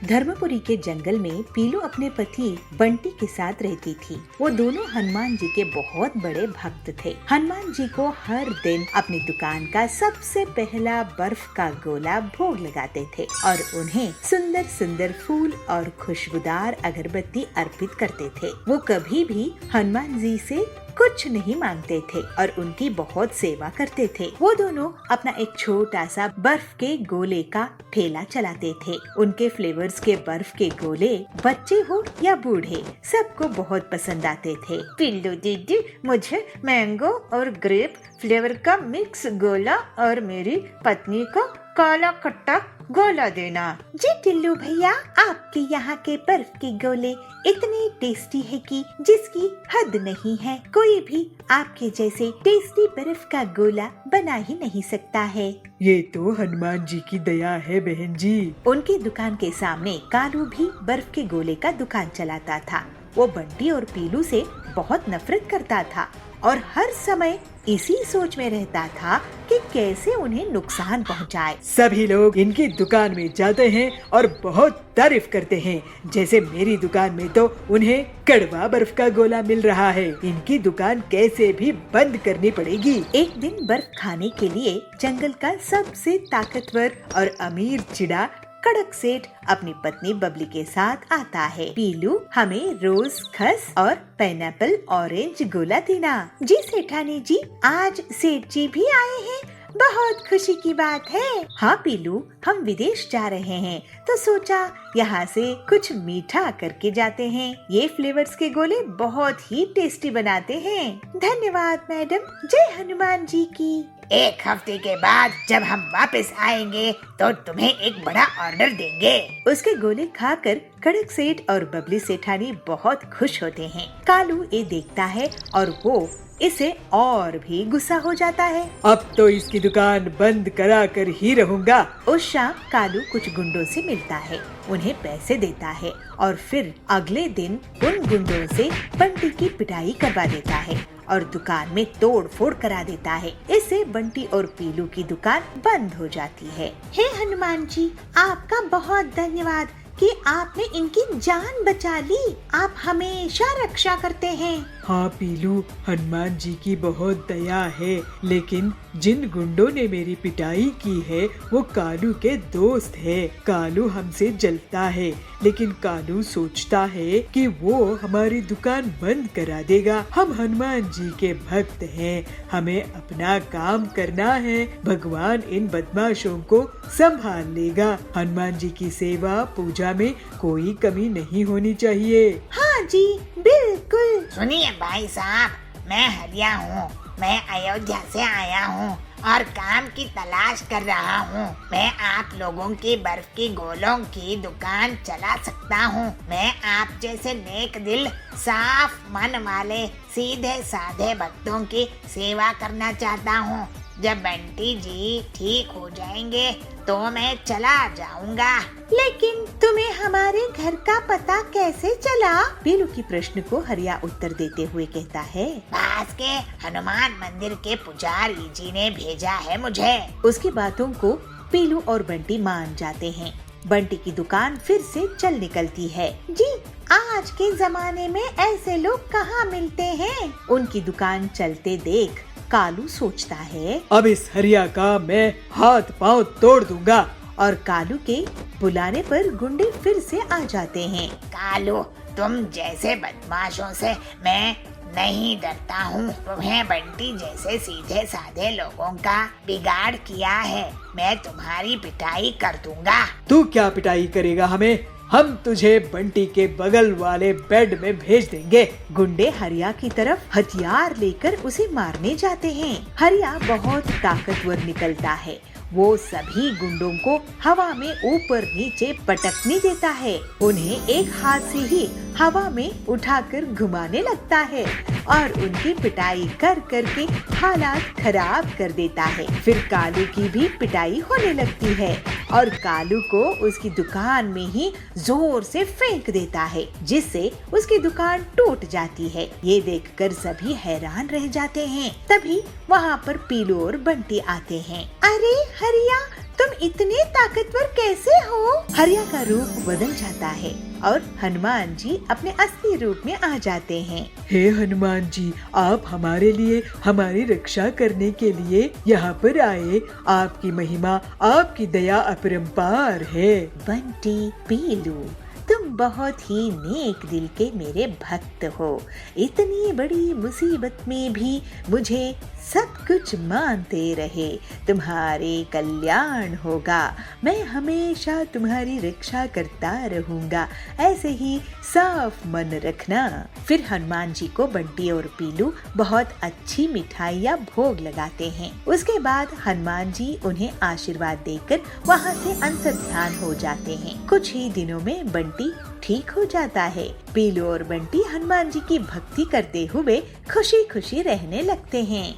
धर्मपुरी के जंगल में पीलू अपने पति बंटी के साथ रहती थी। वो दोनों हनुमान जी के बहुत बड़े भक्त थे। हनुमान जी को हर दिन अपनी दुकान का सबसे पहला बर्फ का गोला भोग लगाते थे और उन्हें सुंदर सुंदर फूल और खुशबूदार अगरबत्ती अर्पित करते थे। वो कभी भी हनुमान जी से कुछ नहीं मांगते थे और उनकी बहुत सेवा करते थे। वो दोनों अपना एक छोटा सा बर्फ के गोले का ठेला चलाते थे। उनके फ्लेवर्स के बर्फ के गोले बच्चे हो या बूढ़े सबको बहुत पसंद आते थे। पिल्लू दीदी, मुझे मैंगो और ग्रेप फ्लेवर का मिक्स गोला और मेरी पत्नी को काला खट्टा गोला देना। जी टिल्लू भैया, आपके यहाँ के बर्फ के गोले इतने टेस्टी है कि जिसकी हद नहीं है। कोई भी आपके जैसे टेस्टी बर्फ का गोला बना ही नहीं सकता है। ये तो हनुमान जी की दया है बहन जी। उनकी दुकान के सामने कालू भी बर्फ के गोले का दुकान चलाता था। वो बंटी और पीलू से बहुत नफरत करता था और हर समय इसी सोच में रहता था कि कैसे उन्हें नुकसान पहुंचाए। सभी लोग इनकी दुकान में जाते हैं और बहुत तारीफ करते हैं। जैसे मेरी दुकान में तो उन्हें कड़वा बर्फ का गोला मिल रहा है। इनकी दुकान कैसे भी बंद करनी पड़ेगी। एक दिन बर्फ खाने के लिए जंगल का सबसे ताकतवर और अमीर चिड़ा कड़क सेठ अपनी पत्नी बबली के साथ आता है। पीलू, हमें रोज खस और पाइनएप्पल ऑरेंज गोला देना। जी सेठानी जी, आज सेठ जी भी आए हैं, बहुत खुशी की बात है। हाँ पीलू, हम विदेश जा रहे हैं तो सोचा यहाँ से कुछ मीठा करके जाते हैं। ये फ्लेवर्स के गोले बहुत ही टेस्टी बनाते हैं। धन्यवाद मैडम, जय हनुमान जी की। एक हफ्ते के बाद जब हम वापस आएंगे तो तुम्हें एक बड़ा ऑर्डर देंगे। उसके गोले खाकर कड़क सेठ और बबली सेठानी बहुत खुश होते हैं। कालू ये देखता है और वो इसे और भी गुस्सा हो जाता है। अब तो इसकी दुकान बंद करा कर ही रहूंगा। उस शाम कालू कुछ गुंडों से मिलता है, उन्हें पैसे देता है और फिर अगले दिन उन गुंडों से बंटी की पिटाई करवा देता है और दुकान में तोड़ फोड़ करा देता है। इससे बंटी और पीलू की दुकान बंद हो जाती है। हे हनुमान जी, आपका बहुत धन्यवाद कि आपने इनकी जान बचा ली। आप हमेशा रक्षा करते हैं। हाँ पीलू, हनुमान जी की बहुत दया है, लेकिन जिन गुंडों ने मेरी पिटाई की है वो कालू के दोस्त है। कालू हमसे जलता है, लेकिन कालू सोचता है कि वो हमारी दुकान बंद करा देगा। हम हनुमान जी के भक्त हैं, हमें अपना काम करना है। भगवान इन बदमाशों को संभाल लेगा। हनुमान जी की सेवा पूजा में कोई कमी नहीं होनी चाहिए। हाँ जी, बिल्कुल। सुनिए भाई साहब, मैं हरिया हूँ, मैं अयोध्या से आया हूँ और काम की तलाश कर रहा हूँ। मैं आप लोगों की बर्फ की गोलों की दुकान चला सकता हूँ। मैं आप जैसे नेक दिल, साफ मन वाले, सीधे साधे भक्तों की सेवा करना चाहता हूँ। जब बंटी जी ठीक हो जाएंगे तो मैं चला जाऊंगा। लेकिन तुम्हें हमारे घर का पता कैसे चला? पीलू की प्रश्न को हरिया उत्तर देते हुए कहता है, पास के हनुमान मंदिर के पुजारी जी ने भेजा है मुझे। उसकी बातों को पीलू और बंटी मान जाते हैं। बंटी की दुकान फिर से चल निकलती है। जी, आज के जमाने में ऐसे लोग कहाँ मिलते हैं? उनकी दुकान चलते देख कालू सोचता है, अब इस हरिया का मैं हाथ पांव तोड़ दूंगा। और कालू के बुलाने पर गुंडे फिर से आ जाते हैं। कालू, तुम जैसे बदमाशों से मैं नहीं डरता हूँ। तुम्हें बंटी जैसे सीधे साधे लोगों का बिगाड़ किया है। मैं तुम्हारी पिटाई कर दूंगा। तू क्या पिटाई करेगा हमें? हम तुझे बंटी के बगल वाले बेड में भेज देंगे। गुंडे हरिया की तरफ हथियार लेकर उसे मारने जाते हैं। हरिया बहुत ताकतवर निकलता है। वो सभी गुंडों को हवा में ऊपर नीचे पटकने देता है। उन्हें एक हाथ से ही हवा में उठाकर घुमाने लगता है और उनकी पिटाई कर करके हालात खराब कर देता है। फिर कालू की भी पिटाई होने लगती है और कालू को उसकी दुकान में ही जोर से फेंक देता है, जिससे उसकी दुकान टूट जाती है। ये देखकर सभी हैरान रह जाते हैं। तभी वहाँ पर पीलू और बंटी आते हैं। अरे हरिया, तुम इतने ताकतवर कैसे हो? हरिया का रूप बदल जाता है और हनुमान जी अपने असली रूप में आ जाते हैं। हे हनुमान जी, आप हमारे लिए हमारी रक्षा करने के लिए यहाँ पर आए। आपकी महिमा, आपकी दया अपरंपार है। बंटी, पीलू, तुम बहुत ही नेक दिल के मेरे भक्त हो। इतनी बड़ी मुसीबत में भी मुझे सब कुछ मानते रहे। तुम्हारे कल्याण होगा। मैं हमेशा तुम्हारी रक्षा करता रहूंगा। ऐसे ही साफ मन रखना। फिर हनुमान जी को बंटी और पीलू बहुत अच्छी मिठाइयाँ भोग लगाते हैं। उसके बाद हनुमान जी उन्हें आशीर्वाद देकर वहाँ से अंतर्ध्यान हो जाते हैं। कुछ ही दिनों में बंटी ठीक हो जाता है। पीलू और बंटी हनुमान जी की भक्ति करते हुए खुशी खुशी रहने लगते हैं।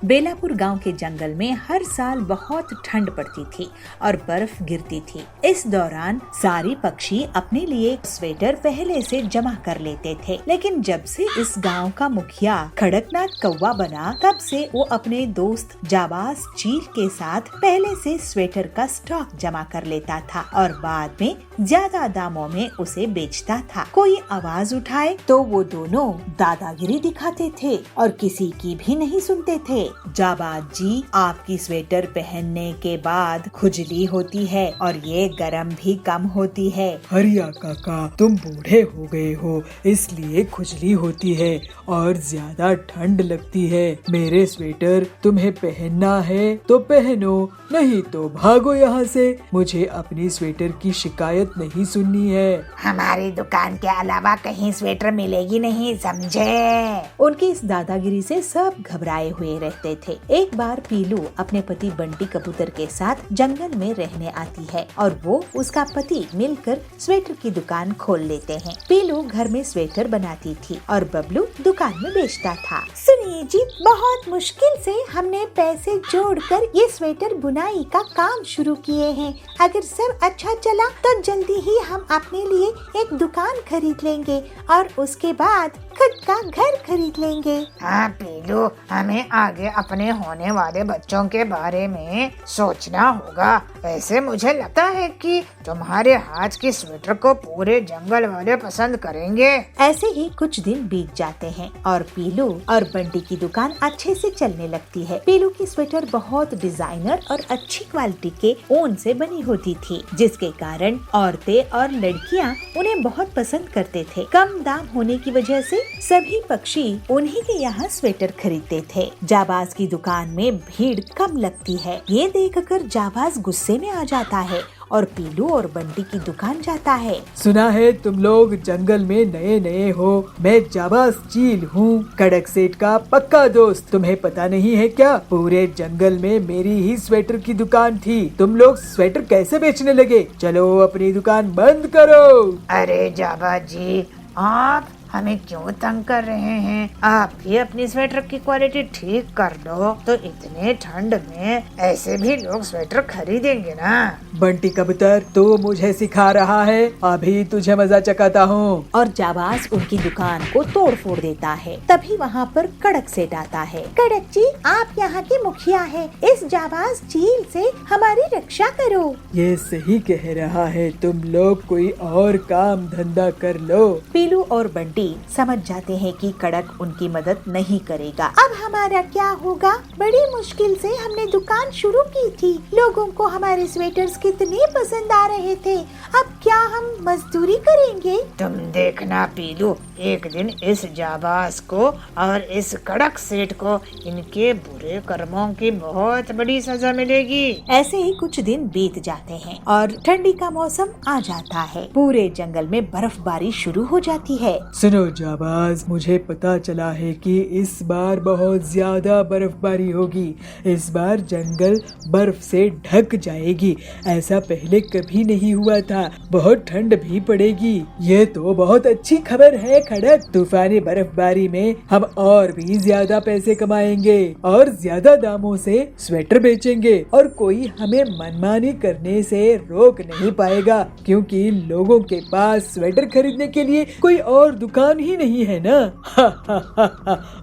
बेलापुर गांव के जंगल में हर साल बहुत ठंड पड़ती थी और बर्फ गिरती थी। इस दौरान सारे पक्षी अपने लिए स्वेटर पहले से जमा कर लेते थे, लेकिन जब से इस गांव का मुखिया कड़कनाथ कौवा बना, तब से वो अपने दोस्त जाबाज चील के साथ पहले से स्वेटर का स्टॉक जमा कर लेता था और बाद में ज्यादा दामों में उसे बेचता था। कोई आवाज उठाए तो वो दोनों दादागिरी दिखाते थे और किसी की भी नहीं सुनते थे। जाबाज जी, आपकी स्वेटर पहनने के बाद खुजली होती है और ये गर्म भी कम होती है। हरिया काका, तुम बूढ़े हो गए हो, इसलिए खुजली होती है और ज्यादा ठंड लगती है। मेरे स्वेटर तुम्हें पहनना है तो पहनो, नहीं तो भागो यहाँ से। मुझे अपनी स्वेटर की शिकायत नहीं सुननी है। हमारी दुकान के अलावा कहीं स्वेटर मिलेगी नहीं, समझे? उनकी इस दादागिरी से सब घबराए हुए रहते थे। एक बार पीलू अपने पति बंटी कबूतर के साथ जंगल में रहने आती है और वो उसका पति मिलकर स्वेटर की दुकान खोल लेते हैं। पीलू घर में स्वेटर बनाती थी और बबलू दुकान में बेचता था। सुनिए जी, बहुत मुश्किल से हमने पैसे जोड़कर ये स्वेटर बुनाई का काम शुरू किए हैं। अगर सब अच्छा चला तो जल्दी ही हम अपने लिए एक दुकान खरीद लेंगे और उसके बाद खुद का घर खरीद लेंगे। हाँ पीलू, हमें आगे अपने होने वाले बच्चों के बारे में सोचना होगा। ऐसे मुझे लगता है कि तुम्हारे हाथ की स्वेटर को पूरे जंगल वाले पसंद करेंगे। ऐसे ही कुछ दिन बीत जाते हैं और पीलू और बंटी की दुकान अच्छे से चलने लगती है। पीलू की स्वेटर बहुत डिजाइनर और अच्छी क्वालिटी के ऊन से बनी होती थी, जिसके कारण औरतें और लड़कियां उन्हें बहुत पसंद करते थे। कम दाम होने की वजह से सभी पक्षी उन्हीं के यहाँ स्वेटर खरीदते थे। जाबाज की दुकान में भीड़ कम लगती है। ये देखकर जाबाज गुस्से में आ जाता है और पीलू और बंटी की दुकान जाता है। सुना है तुम लोग जंगल में नए नए हो। मैं जाबाज चील हूँ, कड़क सेठ का पक्का दोस्त। तुम्हें पता नहीं है क्या, पूरे जंगल में मेरी ही स्वेटर की दुकान थी। तुम लोग स्वेटर कैसे बेचने लगे? चलो अपनी दुकान बंद करो। अरे जाबाज जी, आप हमें क्यों तंग कर रहे हैं? आप भी अपनी स्वेटर की क्वालिटी ठीक कर लो तो इतने ठंड में ऐसे भी लोग स्वेटर खरीदेंगे ना। बंटी कबूतर, तू मुझे सिखा रहा है, अभी तुझे मजा चखाता हूँ। और जाबाज उनकी दुकान को तोड़ फोड़ देता है। तभी वहाँ पर कड़क सेठ आता है। कड़क जी, आप यहाँ के मुखिया हैं। इस जाबाज चील से हमारी रक्षा करो। ये सही कह रहा है, तुम लोग कोई और काम धंधा कर लो। पीलू और बंटी समझ जाते हैं कि कड़क उनकी मदद नहीं करेगा। अब हमारा क्या होगा? बड़ी मुश्किल से हमने दुकान शुरू की थी। लोगों को हमारे स्वेटर्स कितने पसंद आ रहे थे। अब क्या हम मजदूरी करेंगे? तुम देखना पीलू, एक दिन इस जाबाज को और इस कड़क सेठ को इनके बुरे कर्मों की बहुत बड़ी सजा मिलेगी। ऐसे ही कुछ दिन बीत जाते हैं और ठंडी का मौसम आ जाता है। पूरे जंगल में बर्फबारी शुरू हो जाती है। सुनो जाबाज, मुझे पता चला है कि इस बार बहुत ज्यादा बर्फबारी होगी। इस बार जंगल बर्फ से ढक जाएगी। ऐसा पहले कभी नहीं हुआ था। बहुत ठंड भी पड़ेगी। ये तो बहुत अच्छी खबर है खड़क। तूफानी बर्फबारी में हम और भी ज्यादा पैसे कमाएंगे और ज्यादा दामों से स्वेटर बेचेंगे और कोई हमें मनमानी करने से रोक नहीं पाएगा, क्योंकि लोगों के पास स्वेटर खरीदने के लिए कोई और दुकान दुकान ही नहीं है ना।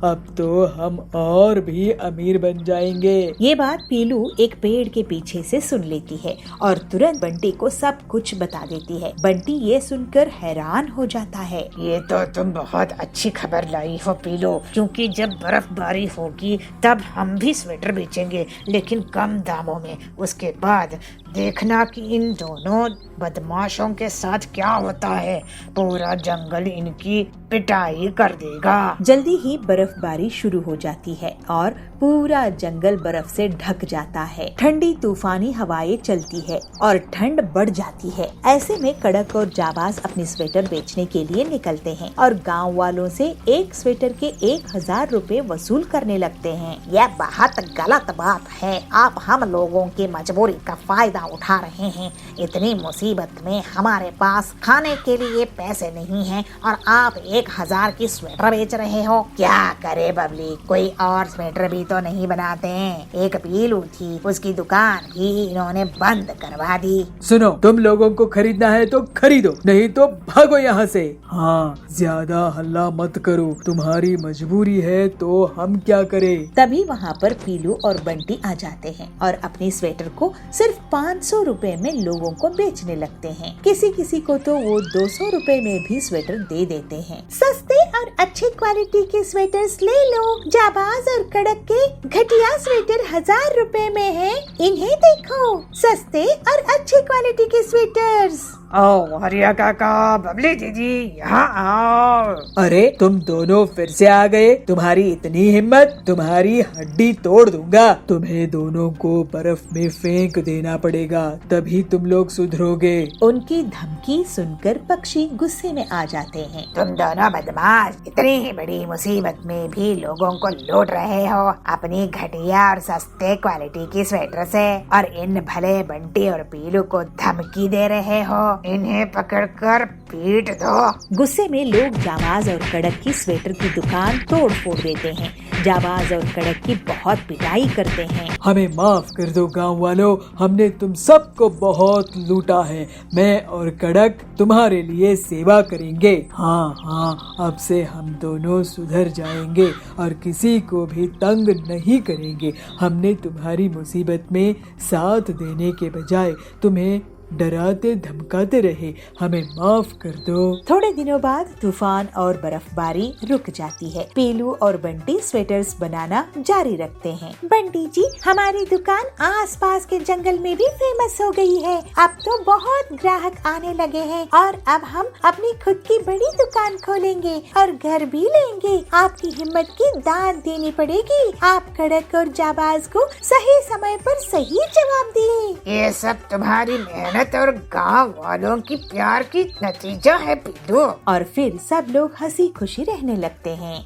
अब तो हम और भी अमीर बन जाएंगे। ये बात पीलू एक पेड़ के पीछे से सुन लेती है और तुरंत बंटी को सब कुछ बता देती है। बंटी ये सुनकर हैरान हो जाता है। ये तो तुम बहुत अच्छी खबर लाई हो पीलू, क्योंकि जब बर्फबारी होगी तब हम भी स्वेटर बेचेंगे, लेकिन कम दामों में। उसके बाद देखना कि इन दोनों बदमाशों के साथ क्या होता है। पूरा जंगल इनकी पिटाई कर देगा। जल्दी ही बर्फबारी शुरू हो जाती है और पूरा जंगल बर्फ से ढक जाता है। ठंडी तूफानी हवाएं चलती है और ठंड बढ़ जाती है। ऐसे में कड़क और जाबाज अपनी स्वेटर बेचने के लिए निकलते हैं और गांव वालों से एक स्वेटर के 1000 रुपए वसूल करने लगते हैं। यह बहुत गलत बात है। आप हम लोगों की मजबूरी का फायदा उठा रहे हैं। इतनी मुसीबत में हमारे पास खाने के लिए पैसे नहीं हैं और आप 1000 की स्वेटर बेच रहे हो। क्या करे बबली, कोई और स्वेटर भी तो नहीं बनाते हैं। एक पीलू थी, उसकी दुकान भी इन्होंने बंद करवा दी। सुनो, तुम लोगों को खरीदना है तो खरीदो, नहीं तो भागो यहाँ से। हाँ, ज्यादा हल्ला मत करो, तुम्हारी मजबूरी है तो हम क्या करें। तभी वहाँ पर पीलू और बंटी आ जाते हैं और अपनी स्वेटर को सिर्फ 500 रुपए में लोगों को बेचने लगते हैं। किसी किसी को तो वो 200 रुपए में भी स्वेटर दे देते हैं। सस्ते और अच्छी क्वालिटी के स्वेटर्स ले लो। जाबाज और कड़क के घटिया स्वेटर 1000 रुपए में है। इन्हें देखो, सस्ते और अच्छी क्वालिटी के स्वेटर्स। आओ हरिया काका, बबली दीदी, यहाँ आओ। अरे तुम दोनों फिर से आ गए। तुम्हारी इतनी हिम्मत, तुम्हारी हड्डी तोड़ दूंगा। तुम्हें दोनों को बर्फ में फेंक देना पड़ेगा, तभी तुम लोग सुधरोगे। उनकी धमकी सुनकर पक्षी गुस्से में आ जाते हैं। तुम दोनों बदमाश इतनी ही बड़ी मुसीबत में भी लोगों को लूट रहे हो अपनी घटिया और सस्ते क्वालिटी की स्वेटर से, और इन भले बंटी और पीलू को धमकी दे रहे हो। इन्हें पकड़कर पीट दो। गुस्से में लोग जाबाज और कड़क की स्वेटर की दुकान तोड़ फोड़ देते हैं। जाबाज और कड़क की बहुत पिटाई करते हैं। हमें माफ कर दो गांव वालों, हमने तुम सबको बहुत लूटा है। मैं और कड़क तुम्हारे लिए सेवा करेंगे। हाँ हाँ, अब से हम दोनों सुधर जाएंगे और किसी को भी तंग नहीं करेंगे। हमने तुम्हारी मुसीबत में साथ देने के बजाय तुम्हें डराते धमकाते रहे, हमें माफ कर दो। थोड़े दिनों बाद तूफान और बर्फबारी रुक जाती है। पीलू और बंटी स्वेटर्स बनाना जारी रखते हैं। बंटी जी, हमारी दुकान आसपास के जंगल में भी फेमस हो गई है। अब तो बहुत ग्राहक आने लगे हैं और अब हम अपनी खुद की बड़ी दुकान खोलेंगे और घर भी लेंगे। आपकी हिम्मत की दाद देनी पड़ेगी। आप कड़क और जाबाज को सही समय पर सही जवाब दिए। ये सब तुम्हारी मेहनत और गांव वालों की प्यार की नतीजा है पीलू। और फिर सब लोग हंसी खुशी रहने लगते हैं।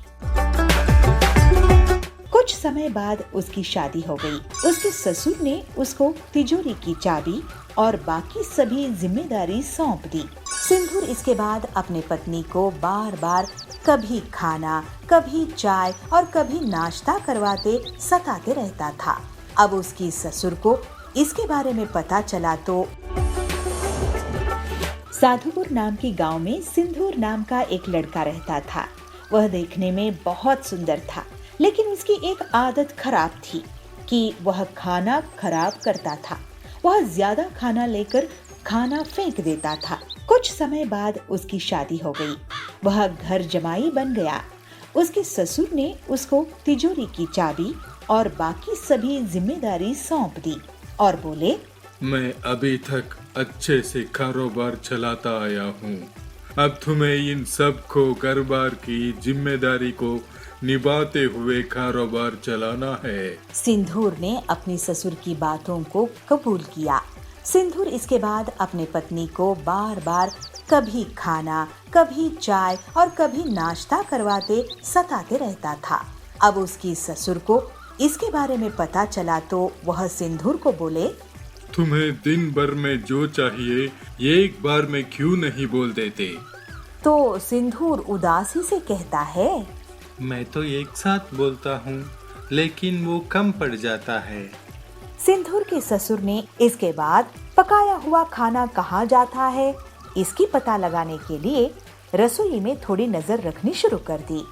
कुछ समय बाद उसकी शादी हो गई। उसके ससुर ने उसको तिजोरी की चाबी और बाकी सभी जिम्मेदारी सौंप दी। सिंदूर इसके बाद अपने पत्नी को बार बार कभी खाना, कभी चाय और कभी नाश्ता करवाते सताते रहता था। अब उसकी ससुर को इसके बारे में पता चला तो साधुपुर नाम के गांव में सिंदूर नाम का एक लड़का रहता था। वह देखने में बहुत सुंदर था, लेकिन उसकी एक आदत खराब थी कि वह खाना खराब करता था। वह ज्यादा खाना लेकर खाना फेंक देता था। कुछ समय बाद उसकी शादी हो गई। वह घर जमाई बन गया। उसके ससुर ने उसको तिजोरी की चाबी और बाकी सभी जिम्मेदारी सौंप दी और बोले, मैं अभी तक अच्छे से कारोबार चलाता आया हूँ। अब तुम्हें इन सब को कारोबार की जिम्मेदारी को निभाते हुए कारोबार चलाना है। सिंदूर ने अपनी ससुर की बातों को कबूल किया। सिंदूर इसके बाद अपने पत्नी को बार बार कभी खाना, कभी चाय और कभी नाश्ता करवाते सताते रहता था। अब उसकी ससुर को इसके बारे में पता चला तो वह सिंदूर को बोले, तुम्हें दिन भर में जो चाहिए एक बार में क्यों नहीं बोल देते। तो सिंदूर उदासी से कहता है, मैं तो एक साथ बोलता हूँ, लेकिन वो कम पड़ जाता है। सिंदूर के ससुर ने इसके बाद पकाया हुआ खाना कहाँ जाता है इसकी पता लगाने के लिए रसोई में थोड़ी नजर रखनी शुरू कर दी।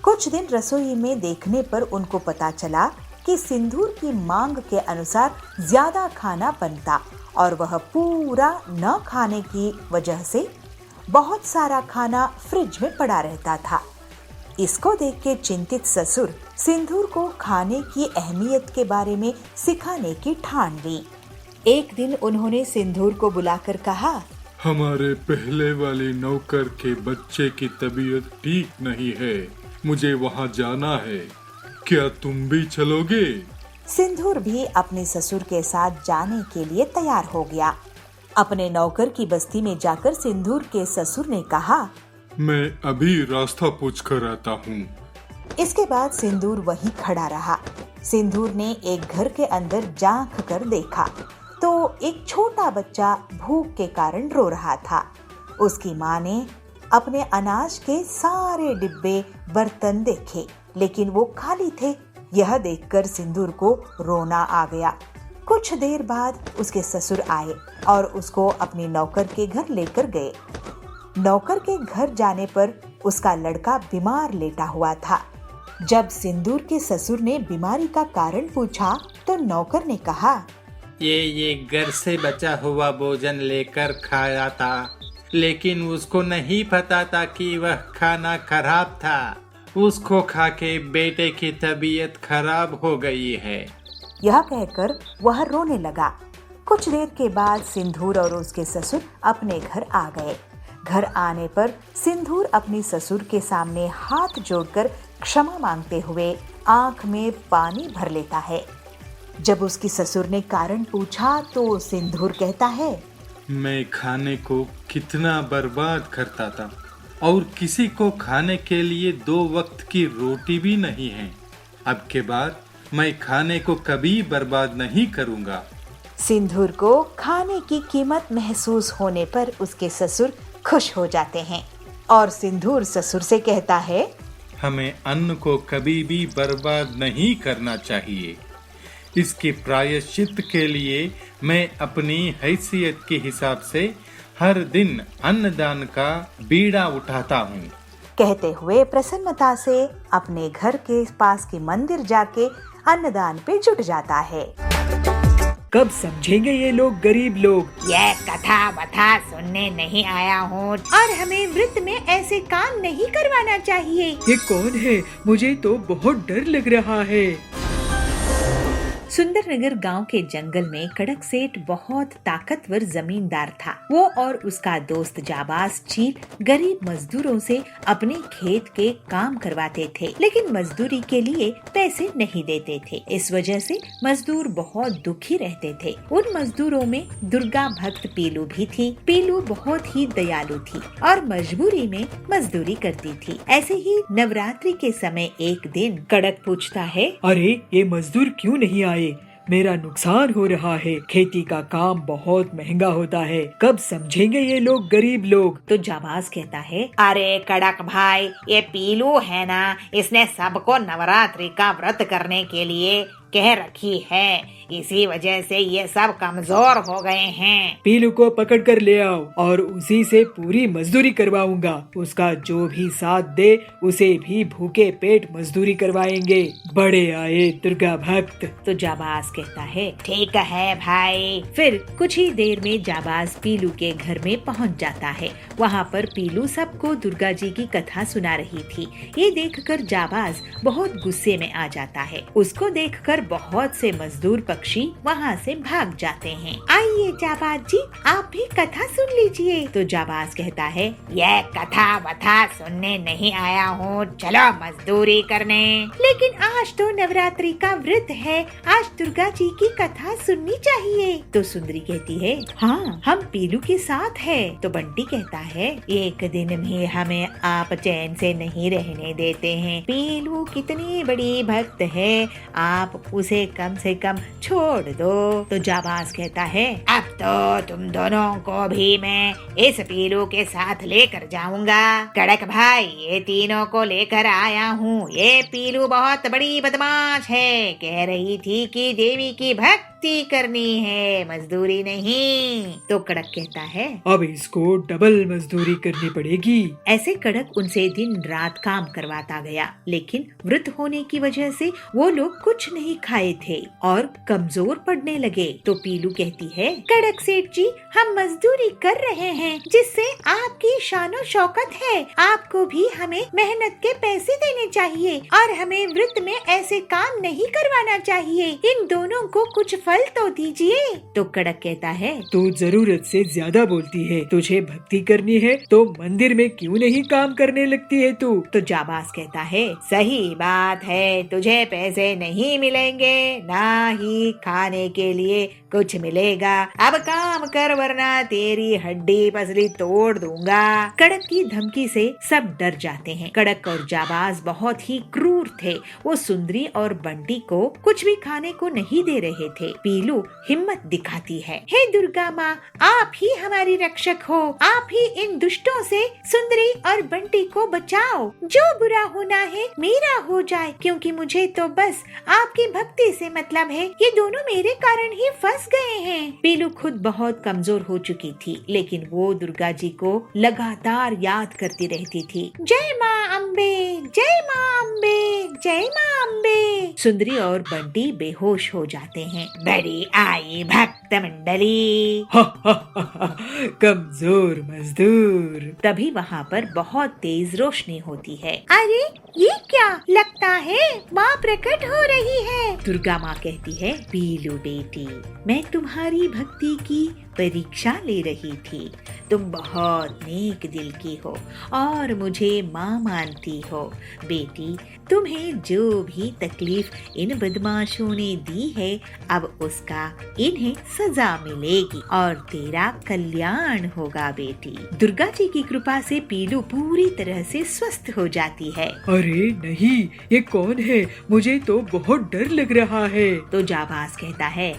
कुछ दिन रसोई में देखने पर उनको पता चला कि सिंदूर की मांग के अनुसार ज्यादा खाना बनता और वह पूरा न खाने की वजह से बहुत सारा खाना फ्रिज में पड़ा रहता था। इसको देख के चिंतित ससुर सिंदूर को खाने की अहमियत के बारे में सिखाने की ठान ली। एक दिन उन्होंने सिंदूर को बुलाकर कहा, हमारे पहले वाले नौकर के बच्चे की तबीयत ठीक नहीं है, मुझे वहाँ जाना है, क्या तुम भी चलोगे? सिंदूर भी अपने ससुर के साथ जाने के लिए तैयार हो गया। अपने नौकर की बस्ती में जाकर सिंदूर के ससुर ने कहा, मैं अभी रास्ता पूछ कर आता हूँ। इसके बाद सिंदूर वहीं खड़ा रहा। सिंदूर ने एक घर के अंदर झांक कर देखा तो एक छोटा बच्चा भूख के कारण रो रहा था। उसकी माँ ने अपने अनाज के सारे डिब्बे बर्तन देखे, लेकिन वो खाली थे। यह देखकर सिंदूर को रोना आ गया। कुछ देर बाद उसके ससुर आए और उसको अपनी नौकर के घर लेकर गए। नौकर के घर जाने पर उसका लड़का बीमार लेटा हुआ था। जब सिंदूर के ससुर ने बीमारी का कारण पूछा तो नौकर ने कहा, ये घर से बचा हुआ भोजन लेकर खाया था, लेकिन उसको नहीं पता था कि वह खाना खराब था। उसको खा के बेटे की तबीयत खराब हो गई है। यह कहकर वह रोने लगा। कुछ देर के बाद सिंदूर और उसके ससुर अपने घर आ गए। घर आने पर सिंदूर अपने ससुर के सामने हाथ जोड़कर क्षमा मांगते हुए आंख में पानी भर लेता है। जब उसकी ससुर ने कारण पूछा तो सिंदूर कहता है, मैं खाने को कितना बर्बाद करता था और किसी को खाने के लिए 2 वक्त की रोटी भी नहीं है। अब के बाद मैं खाने को कभी बर्बाद नहीं करूंगा। सिंदूर को खाने की कीमत महसूस होने पर उसके ससुर खुश हो जाते हैं और सिंदूर ससुर से कहता है, हमें अन्न को कभी भी बर्बाद नहीं करना चाहिए। इसके प्रायश्चित के लिए मैं अपनी हैसियत के हिसाब से हर दिन अन्नदान का बीड़ा उठाता हूँ। कहते हुए प्रसन्नता से अपने घर के पास के मंदिर जाके अन्नदान पे जुट जाता है। कब समझेंगे ये लोग गरीब लोग? यह कथा बथा सुनने नहीं आया हूँ। और हमें वृत्त में ऐसे काम नहीं करवाना चाहिए। ये कौन है? मुझे तो बहुत डर लग रहा है। सुंदरनगर गांव के जंगल में कड़क सेठ बहुत ताकतवर जमींदार था। वो और उसका दोस्त जाबाज चील गरीब मजदूरों से अपने खेत के काम करवाते थे, लेकिन मजदूरी के लिए पैसे नहीं देते थे। इस वजह से मजदूर बहुत दुखी रहते थे। उन मजदूरों में दुर्गा भक्त पीलू भी थी। पीलू बहुत ही दयालु थी और मजबूरी में मजदूरी करती थी। ऐसे ही नवरात्रि के समय एक दिन कड़क पूछता है, अरे ये मजदूर क्यों नहीं आए? मेरा नुकसान हो रहा है। खेती का काम बहुत महंगा होता है। कब समझेंगे ये लोग गरीब लोग? तो जाबाज कहता है, अरे कड़क भाई, ये पीलू है ना, इसने सबको नवरात्रि का व्रत करने के लिए कह रखी है। इसी वजह से ये सब कमजोर हो गए हैं। पीलू को पकड़ कर ले आओ और उसी से पूरी मजदूरी करवाऊंगा। उसका जो भी साथ दे उसे भी भूखे पेट मजदूरी करवाएंगे। बड़े आए दुर्गा भक्त। तो जाबाज कहता है, ठीक है भाई। फिर कुछ ही देर में जाबाज पीलू के घर में पहुंच जाता है। वहाँ पर पीलू सबको दुर्गा जी की कथा सुना रही थी। ये देखकर जाबाज बहुत गुस्से में आ जाता है। उसको देखकर बहुत से मजदूर पक्षी वहाँ से भाग जाते हैं। आइए जाबाज जी, आप भी कथा सुन लीजिए। तो जाबाज कहता है, यह कथा बथा सुनने नहीं आया हूँ, चलो मजदूरी करने। लेकिन आज तो नवरात्रि का व्रत है, आज दुर्गा जी की कथा सुननी चाहिए। तो सुंदरी कहती है, हाँ हम पीलू के साथ है। तो बंटी कहता है, एक दिन भी हमें आप चैन से नहीं रहने देते हैं। पीलू कितनी बड़ी भक्त है, आप उसे कम से कम छोड़ दो। तो जाबाज कहता है, अब तो तुम दोनों को भी मैं इस पीलू के साथ लेकर जाऊंगा। कड़क भाई, ये तीनों को लेकर आया हूँ। ये पीलू बहुत बड़ी बदमाश है। कह रही थी कि देवी की भक्त भक्ति करनी है, मजदूरी नहीं। तो कड़क कहता है, अब इसको डबल मजदूरी करनी पड़ेगी। ऐसे कड़क उनसे दिन रात काम करवाता गया, लेकिन व्रत होने की वजह से वो लोग कुछ नहीं खाए थे और कमजोर पड़ने लगे। तो पीलू कहती है, कड़क सेठ जी, हम मजदूरी कर रहे हैं जिससे आपकी शानो शौकत है। आपको भी हमें मेहनत के पैसे देने चाहिए और हमें व्रत में ऐसे काम नहीं करवाना चाहिए। इन दोनों को कुछ फल तो दीजिए। तो कड़क कहता है, तू जरूरत से ज्यादा बोलती है। तुझे भक्ति करनी है तो मंदिर में क्यों नहीं काम करने लगती है तू? तो जाबाज कहता है, सही बात है, तुझे पैसे नहीं मिलेंगे, ना ही खाने के लिए कुछ मिलेगा। अब काम कर वरना तेरी हड्डी पसली तोड़ दूंगा। कड़क की धमकी से सब डर जाते हैं। कड़क और जाबाज बहुत ही क्रूर थे। वो सुंदरी और बंटी को कुछ भी खाने को नहीं दे रहे थे। पीलू हिम्मत दिखाती है, हे दुर्गा माँ, आप ही हमारी रक्षक हो। आप ही इन दुष्टों से सुंदरी और बंटी को बचाओ। जो बुरा होना है मेरा हो जाए, क्योंकि मुझे तो बस आपकी भक्ति से मतलब है। ये दोनों मेरे कारण ही फंस गए हैं। पीलू खुद बहुत कमजोर हो चुकी थी, लेकिन वो दुर्गा जी को लगातार याद करती रहती थी। जय माँ अम्बे, जय माँ अम्बे, जय माँ अम्बे। सुंदरी और बंटी बेहोश हो जाते हैं। बड़ी आई भक्त मंडली। कमजोर मजदूर। तभी वहाँ पर बहुत तेज रोशनी होती है। अरे ये क्या, लगता है माँ प्रकट हो रही है। दुर्गा माँ कहती है, पीलू बेटी, मैं तुम्हारी भक्ति की परीक्षा ले रही थी। तुम बहुत नेक दिल की हो और मुझे माँ मानती हो। बेटी, तुम्हें जो भी तकलीफ इन बदमाशों ने दी है, अब उसका इन्हें सजा मिलेगी और तेरा कल्याण होगा बेटी। दुर्गा जी की कृपा से पीलू पूरी तरह से स्वस्थ हो जाती है। अरे नहीं, ये कौन है? मुझे तो बहुत डर लग रहा है। तो जाबाज कहता है,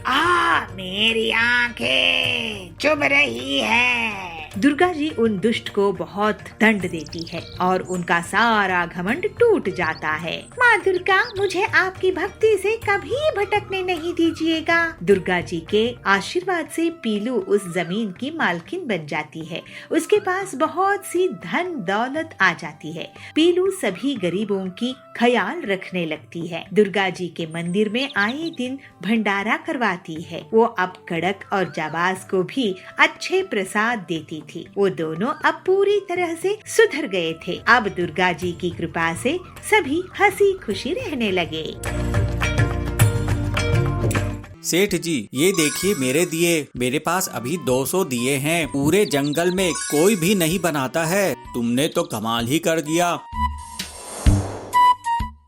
मेरी आंखें चुभ रही है। दुर्गा जी उन दुष्ट को बहुत दंड देती है और उनका सारा घमंड टूट जाता है। माँ दुर्गा, मुझे आपकी भक्ति से कभी भटकने नहीं दीजिएगा। दुर्गा जी के आशीर्वाद से पीलू उस जमीन की मालकिन बन जाती है। उसके पास बहुत सी धन दौलत आ जाती है। पीलू सभी गरीबों की ख्याल रखने लगती है। दुर्गा जी के मंदिर में आए दिन भंडारा करवाती है। वो अब कड़क और जाबाज को भी अच्छे प्रसाद देती थी। वो दोनों अब पूरी तरह से सुधर गए थे। अब दुर्गा जी की कृपा से सभी हंसी खुशी रहने लगे। सेठ जी, ये देखिए मेरे दिए। मेरे पास अभी 200 दिए हैं। पूरे जंगल में कोई भी नहीं बनाता है। तुमने तो कमाल ही कर दिया।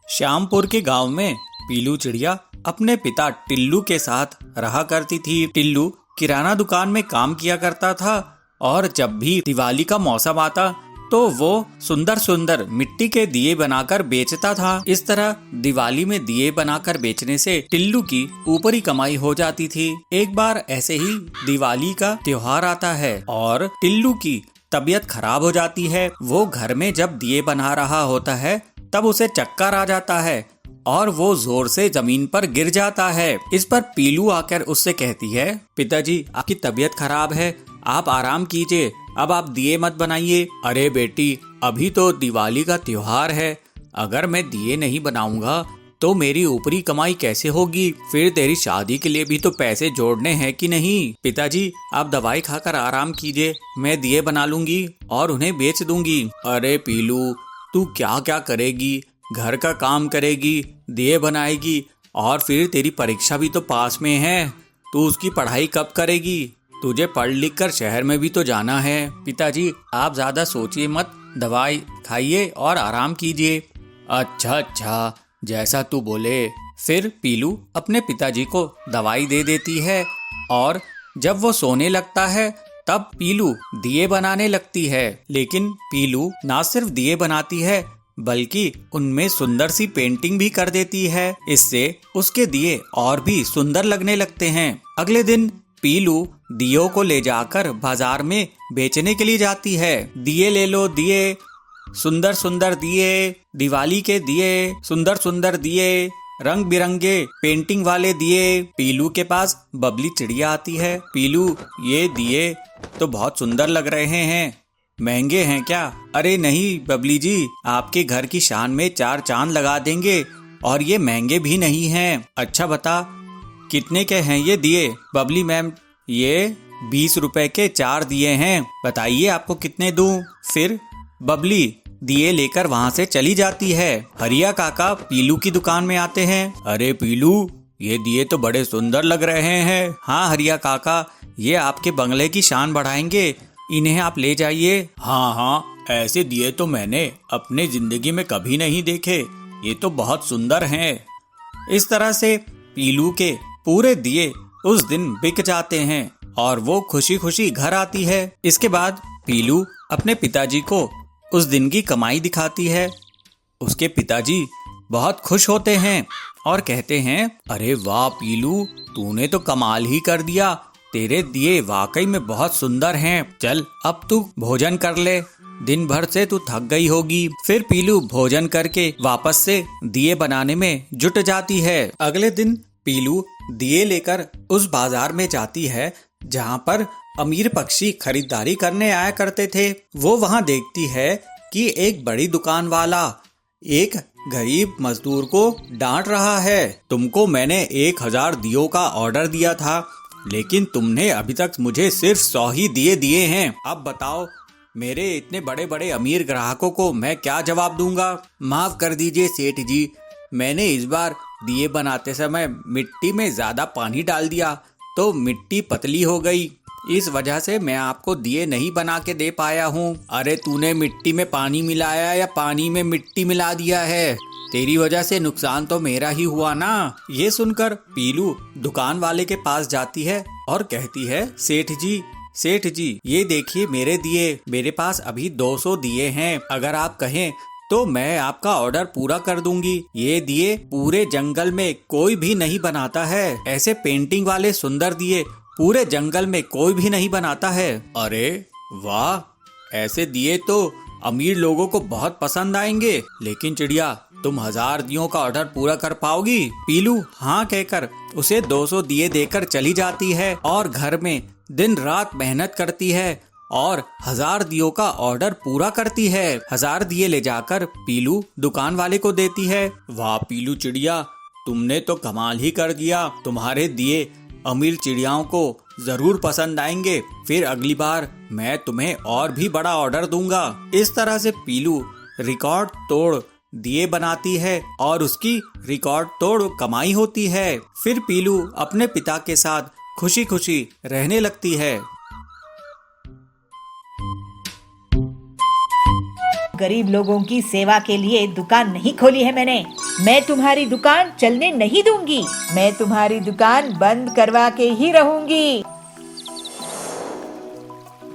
श्यामपुर के गांव में पीलू चिड़िया अपने पिता टिल्लू के साथ रहा करती थी। टिल्लू किराना दुकान में काम किया करता था और जब भी दिवाली का मौसम आता तो वो सुंदर सुंदर मिट्टी के दिए बनाकर बेचता था। इस तरह दिवाली में दिए बनाकर बेचने से टिल्लू की ऊपरी कमाई हो जाती थी। एक बार ऐसे ही दिवाली का त्योहार आता है और टिल्लू की तबीयत खराब हो जाती है। वो घर में जब दिए बना रहा होता है तब उसे चक्कर आ जाता है और वो जोर से जमीन पर गिर जाता है। इस पर पीलू आकर उससे कहती है, पिताजी, आपकी तबीयत खराब है, आप आराम कीजिए, अब आप दिए मत बनाइए। अरे बेटी, अभी तो दिवाली का त्योहार है, अगर मैं दिए नहीं बनाऊंगा तो मेरी ऊपरी कमाई कैसे होगी? फिर तेरी शादी के लिए भी तो पैसे जोड़ने हैं कि नहीं? पिताजी, आप दवाई खाकर आराम कीजिए, मैं दिए बना लूंगी और उन्हें बेच दूंगी। अरे पीलू, तू क्या क्या करेगी? घर का काम करेगी, दिए बनाएगी और फिर तेरी परीक्षा भी तो पास में है। तू उसकी पढ़ाई कब करेगी? तुझे पढ़ लिख कर शहर में भी तो जाना है। पिताजी, आप ज्यादा सोचिए मत, दवाई खाइए और आराम कीजिए। अच्छा, जैसा तू बोले। फिर पीलू अपने पिताजी को दवाई दे देती है और जब वो सोने लगता है तब पीलू दिए बनाने लगती है। लेकिन पीलू ना सिर्फ दिए बनाती है बल्कि उनमें सुंदर सी पेंटिंग भी कर देती है। इससे उसके दिए और भी सुंदर लगने लगते हैं। अगले दिन पीलू दियों को ले जाकर बाजार में बेचने के लिए जाती है। दिए ले लो, दिए, सुंदर सुंदर दिए, दिवाली के दिए, सुंदर सुंदर दिए, रंग बिरंगे पेंटिंग वाले दिए। पीलू के पास बबली चिड़िया आती है। पीलू, ये दिए तो बहुत सुंदर लग रहे हैं, महंगे हैं क्या? अरे नहीं बबली जी, आपके घर की शान में 4 चांद लगा देंगे और ये महंगे भी नहीं हैं। अच्छा बता, कितने के हैं ये दिए? बबली मैम, ये 20 रुपए के 4 दिए हैं, बताइए आपको कितने दूं? फिर बबली दिए लेकर वहाँ से चली जाती है। हरिया काका पीलू की दुकान में आते हैं। अरे पीलू, ये दिए तो बड़े सुंदर लग रहे हैं। हाँ हरिया काका, ये आपके बंगले की शान बढ़ाएंगे, इन्हें आप ले जाइए। हाँ, ऐसे दिए तो मैंने अपने जिंदगी में कभी नहीं देखे, ये तो बहुत सुंदर हैं। इस तरह से पीलू के पूरे दिए उस दिन बिक जाते हैं और वो खुशी खुशी घर आती है। इसके बाद पीलू अपने पिताजी को उस दिन की कमाई दिखाती है। उसके पिताजी बहुत खुश होते हैं और कहते हैं, अरे वाह पीलू, तूने तो कमाल ही कर दिया, तेरे दिए वाकई में बहुत सुंदर हैं। चल अब तू भोजन कर ले, दिन भर से तू थक गई होगी। फिर पीलू भोजन करके वापस से दिए बनाने में जुट जाती है। अगले दिन पीलू दिए लेकर उस बाजार में जाती है जहाँ पर अमीर पक्षी खरीदारी करने आया करते थे। वो वहाँ देखती है कि एक बड़ी दुकान वाला एक गरीब मजदूर को डांट रहा है। तुमको मैंने 1000 दियों का ऑर्डर दिया था, लेकिन तुमने अभी तक मुझे सिर्फ 100 ही दिए दिए हैं। अब बताओ, मेरे इतने बड़े बड़े अमीर ग्राहकों को मैं क्या जवाब दूंगा? माफ कर दीजिए सेठ जी, मैंने इस बार दिए बनाते समय मिट्टी में ज्यादा पानी डाल दिया तो मिट्टी पतली हो गई, इस वजह से मैं आपको दिए नहीं बना के दे पाया हूँ। अरे तूने मिट्टी में पानी मिलाया या पानी में मिट्टी मिला दिया है? तेरी वजह से नुकसान तो मेरा ही हुआ ना। ये सुनकर पीलू दुकान वाले के पास जाती है और कहती है, सेठ जी ये देखिए मेरे दिए, मेरे पास अभी 200 दिए हैं, अगर आप कहें तो मैं आपका ऑर्डर पूरा कर दूंगी। ये दिए पूरे जंगल में कोई भी नहीं बनाता है, ऐसे पेंटिंग वाले सुंदर दिए पूरे जंगल में कोई भी नहीं बनाता है। अरे वाह, ऐसे दिए तो अमीर लोगों को बहुत पसंद आएंगे। लेकिन चिड़िया, तुम 1000 दियों का ऑर्डर पूरा कर पाओगी? पीलू हाँ कहकर उसे 200 दिए देकर चली जाती है और घर में दिन रात मेहनत करती है और 1000 दियों का ऑर्डर पूरा करती है। 1000 दिए ले जाकर पीलू दुकान वाले को देती है। वाह पीलू चिड़िया, तुमने तो कमाल ही कर दिया, तुम्हारे दिए अमीर चिड़ियाओं को जरूर पसंद आएंगे, फिर अगली बार मैं तुम्हें और भी बड़ा ऑर्डर दूंगा। इस तरह से पीलू रिकॉर्ड तोड़ दिए बनाती है और उसकी रिकॉर्ड तोड़ कमाई होती है। फिर पीलू अपने पिता के साथ खुशी खुशी रहने लगती है। गरीब लोगों की सेवा के लिए दुकान नहीं खोली है मैंने। मैं तुम्हारी दुकान चलने नहीं दूंगी, मैं तुम्हारी दुकान बंद करवा के ही रहूंगी।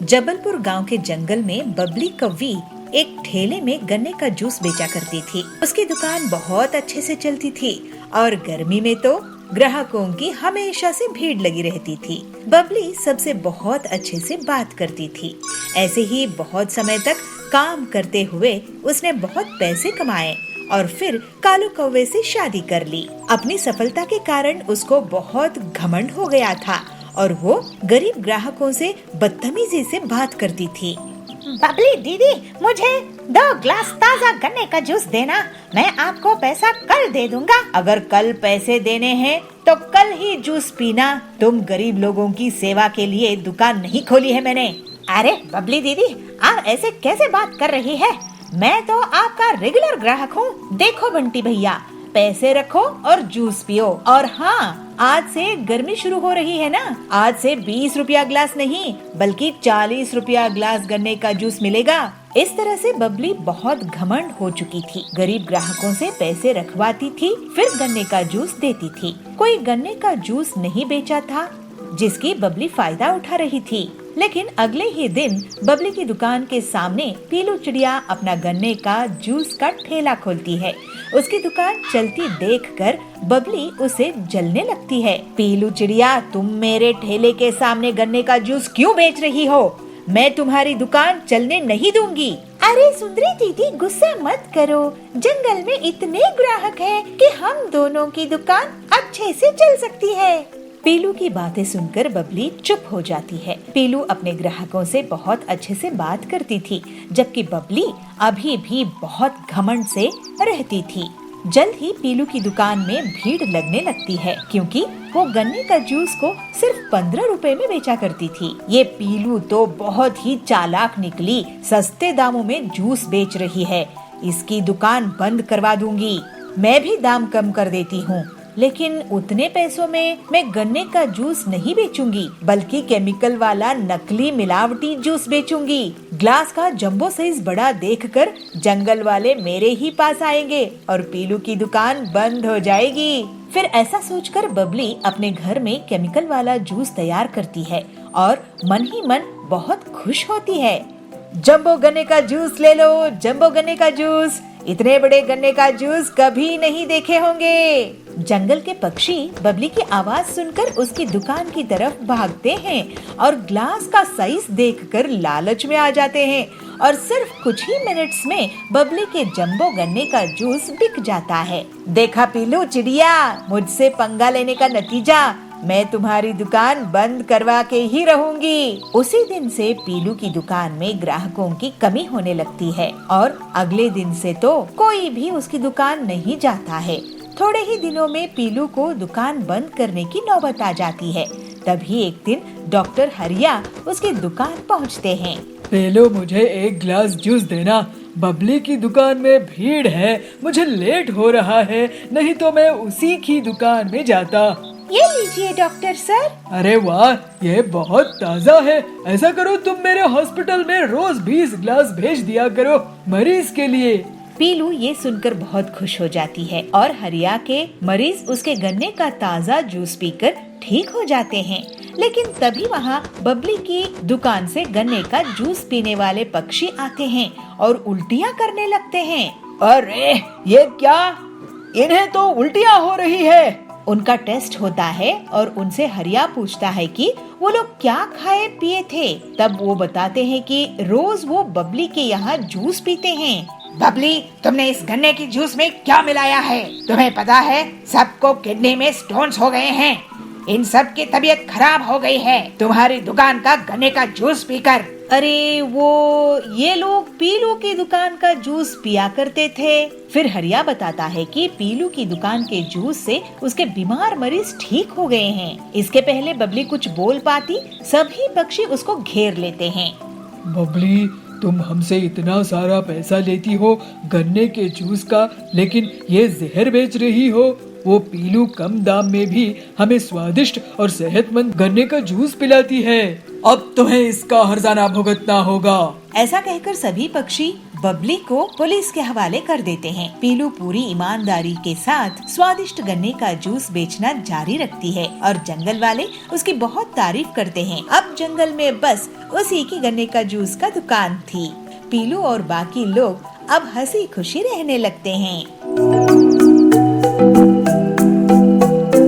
जबलपुर गांव के जंगल में बबली कौवी एक ठेले में गन्ने का जूस बेचा करती थी। उसकी दुकान बहुत अच्छे से चलती थी और गर्मी में तो ग्राहकों की हमेशा से भीड़ लगी रहती थी। बबली सबसे बहुत अच्छे से बात करती थी। ऐसे ही बहुत समय तक काम करते हुए उसने बहुत पैसे कमाए और फिर कालू कौवे से शादी कर ली। अपनी सफलता के कारण उसको बहुत घमंड हो गया था और वो गरीब ग्राहकों से बदतमीजी से बात करती थी। बबली दीदी, मुझे 2 ग्लास ताजा गन्ने का जूस देना, मैं आपको पैसा कल दे दूंगा। अगर कल पैसे देने हैं तो कल ही जूस पीना, तुम गरीब लोगों की सेवा के लिए दुकान नहीं खोली है मैंने। अरे बबली दीदी, आप ऐसे कैसे बात कर रही है? मैं तो आपका रेगुलर ग्राहक हूँ। देखो बंटी भैया, पैसे रखो और जूस पियो। और हाँ, आज से गर्मी शुरू हो रही है ना, आज से 20 रुपया ग्लास नहीं बल्कि 40 रुपया ग्लास गन्ने का जूस मिलेगा। इस तरह से बबली बहुत घमंड हो चुकी थी। गरीब ग्राहकों से पैसे रखवाती थी, फिर गन्ने का जूस देती थी। कोई गन्ने का जूस नहीं बेचा था जिसकी बबली फायदा उठा रही थी। लेकिन अगले ही दिन बबली की दुकान के सामने पीलू चिड़िया अपना गन्ने का जूस का ठेला खोलती है। उसकी दुकान चलती देखकर बबली उसे जलने लगती है। पीलू चिड़िया, तुम मेरे ठेले के सामने गन्ने का जूस क्यों बेच रही हो? मैं तुम्हारी दुकान चलने नहीं दूंगी। अरे सुंदरी दीदी, गुस्सा मत करो। जंगल में इतने ग्राहक हैं कि हम दोनों की दुकान अच्छे से चल सकती है। पीलू की बातें सुनकर बबली चुप हो जाती है। पीलू अपने ग्राहकों से बहुत अच्छे से बात करती थी, जबकि बबली अभी भी बहुत घमंड से रहती थी। जल्द ही पीलू की दुकान में भीड़ लगने लगती है, क्योंकि वो गन्ने का जूस को सिर्फ 15 रुपए में बेचा करती थी। ये पीलू तो बहुत ही चालाक निकली, सस्ते दामों में जूस बेच रही है। इसकी दुकान बंद करवा दूंगी। मैं भी दाम कम कर देती हूँ, लेकिन उतने पैसों में मैं गन्ने का जूस नहीं बेचूंगी, बल्कि केमिकल वाला नकली मिलावटी जूस बेचूंगी। ग्लास का जंबो साइज बड़ा देखकर जंगल वाले मेरे ही पास आएंगे और पीलू की दुकान बंद हो जाएगी। फिर ऐसा सोचकर बबली अपने घर में केमिकल वाला जूस तैयार करती है और मन ही मन बहुत खुश होती है। जंबो गन्ने का जूस ले लो, जंबो गन्ने का जूस। इतने बड़े गन्ने का जूस कभी नहीं देखे होंगे। जंगल के पक्षी बबली की आवाज सुनकर उसकी दुकान की तरफ भागते हैं और ग्लास का साइज देखकर लालच में आ जाते हैं और सिर्फ कुछ ही मिनट्स में बबली के जंबो गन्ने का जूस बिक जाता है। देखा पीलू चिड़िया, मुझसे पंगा लेने का नतीजा, मैं तुम्हारी दुकान बंद करवा के ही रहूंगी। उसी दिन से पीलू की दुकान में ग्राहकों की कमी होने लगती है और अगले दिन से तो कोई भी उसकी दुकान नहीं जाता है। थोड़े ही दिनों में पीलू को दुकान बंद करने की नौबत आ जाती है। तभी एक दिन डॉक्टर हरिया उसकी दुकान पहुंचते हैं। पहले मुझे एक गिलास जूस देना, बबली की दुकान में भीड़ है, मुझे लेट हो रहा है, नहीं तो मैं उसी की दुकान में जाता। ये लीजिए डॉक्टर सर। अरे वाह, ये बहुत ताज़ा है। ऐसा करो, तुम मेरे हॉस्पिटल में रोज 20 गिलास भेज दिया करो मरीज के लिए। पीलू ये सुनकर बहुत खुश हो जाती है और हरिया के मरीज उसके गन्ने का ताज़ा जूस पीकर ठीक हो जाते हैं। लेकिन तभी वहाँ बबली की दुकान से गन्ने का जूस पीने वाले पक्षी आते हैं और उल्टियाँ करने लगते हैं। अरे ये क्या, इन्हें तो उल्टियाँ हो रही है। उनका टेस्ट होता है और उनसे हरिया पूछता है कि वो लोग क्या खाए पिए थे। तब वो बताते हैं कि रोज वो बबली के यहाँ जूस पीते हैं। बबली, तुमने इस गन्ने की जूस में क्या मिलाया है? तुम्हें पता है सबको किडनी में स्टोन्स हो गए हैं। इन सब की तबीयत खराब हो गई है तुम्हारी दुकान का गन्ने का जूस पीकर। अरे ये लोग पीलू की दुकान का जूस पिया करते थे। फिर हरिया बताता है कि पीलू की दुकान के जूस से उसके बीमार मरीज ठीक हो गए हैं। इसके पहले बबली कुछ बोल पाती, सभी पक्षी उसको घेर लेते हैं। बबली, तुम हमसे इतना सारा पैसा लेती हो गन्ने के जूस का, लेकिन ये जहर बेच रही हो। वो पीलू कम दाम में भी हमें स्वादिष्ट और सेहतमंद गन्ने का जूस पिलाती है। अब तुम्हें इसका हर्जाना भुगतना होगा। ऐसा कहकर सभी पक्षी बबली को पुलिस के हवाले कर देते हैं। पीलू पूरी ईमानदारी के साथ स्वादिष्ट गन्ने का जूस बेचना जारी रखती है और जंगल वाले उसकी बहुत तारीफ करते हैं। अब जंगल में बस उसी की गन्ने का जूस का दुकान थी। पीलू और बाकी लोग अब हंसी खुशी रहने लगते हैं।